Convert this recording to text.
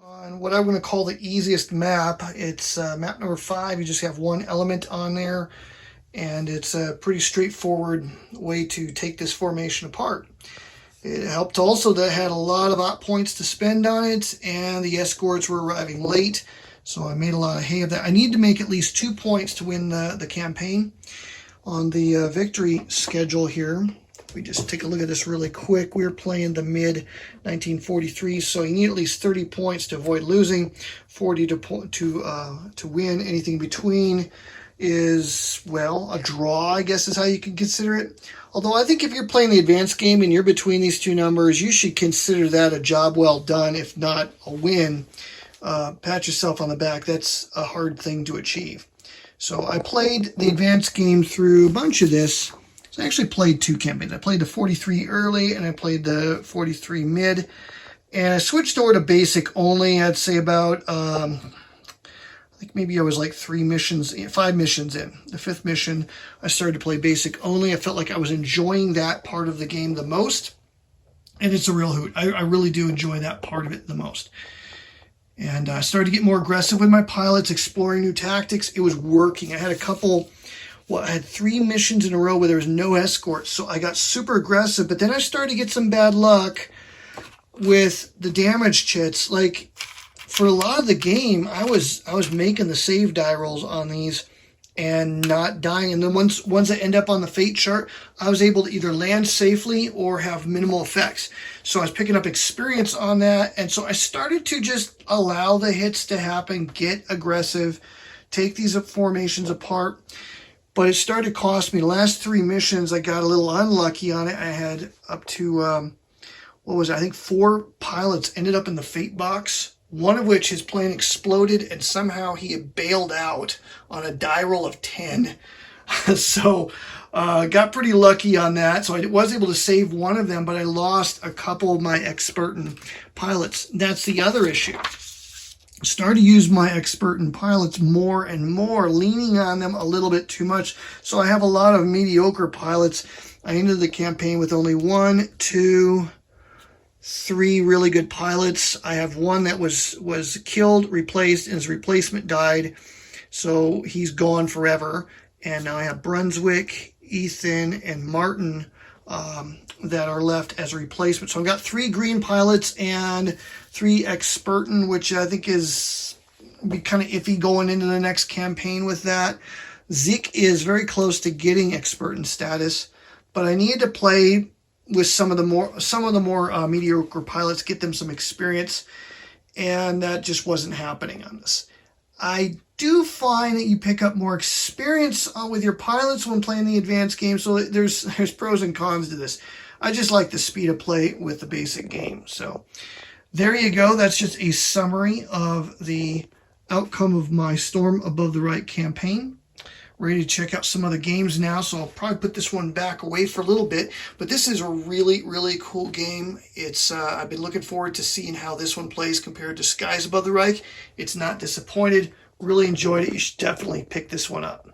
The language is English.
On what I'm going to call the easiest map. It's map number 5. You just have one element on there, and it's a pretty straightforward way to take this formation apart. It helped also that it had a lot of points to spend on it, and the escorts were arriving late, so I made a lot of hay of that. I need to make at least 2 points to win the campaign. On the victory schedule here, we just take a look at this really quick. We're playing the mid 1943, so you need at least 30 points to avoid losing, 40 to win. Anything between is, well, a draw, I guess is how you can consider it. Although I think if you're playing the advanced game and you're between these two numbers, you should consider that a job well done, if not a win. Pat yourself on the back. That's a hard thing to achieve. So I played the advanced game through a bunch of this. So I actually played 2 campaigns. I played the 43 early and I played the 43 mid. And I switched over to basic only. I'd say about, I think maybe I was like 5 missions in. The 5th mission, I started to play basic only. I felt like I was enjoying that part of the game the most. And it's a real hoot. I really do enjoy that part of it the most. And I started to get more aggressive with my pilots, exploring new tactics. It was working. I had a couple... Well, I had 3 missions in a row where there was no escorts, so I got super aggressive, but then I started to get some bad luck with the damage chits. Like, for a lot of the game, I was making the save die rolls on these and not dying. And then ones that end up on the fate chart, I was able to either land safely or have minimal effects. So I was picking up experience on that, and so I started to just allow the hits to happen, get aggressive, take these formations apart. But it started to cost me. The last 3 missions, I got a little unlucky on it. I had up to, I think 4 pilots ended up in the fate box, one of which his plane exploded, and somehow he had bailed out on a die roll of 10. So got pretty lucky on that. So I was able to save one of them, but I lost a couple of my expertin pilots. That's the other issue. Started to use my expertin pilots more and more, leaning on them a little bit too much. So I have a lot of mediocre pilots. I ended the campaign with only 1, 2, 3 really good pilots. I have one that was killed, replaced, and his replacement died. So he's gone forever. And now I have Brunswick, Ethan, and Martin that are left as a replacement. So I've got 3 green pilots and 3 expertin, which I think is be kind of iffy going into the next campaign with that. Zeke is very close to getting expertin status, but I needed to play with some of the more mediocre pilots, get them some experience, and that just wasn't happening on this. I do find that you pick up more experience with your pilots when playing the advanced game, so there's pros and cons to this. I just like the speed of play with the basic game. So there you go. That's just a summary of the outcome of my Storm Above the Reich campaign. Ready to check out some other games now, so I'll probably put this one back away for a little bit. But this is a really, really cool game. It's I've been looking forward to seeing how this one plays compared to Skies Above the Reich. It's not disappointed. Really enjoyed it. You should definitely pick this one up.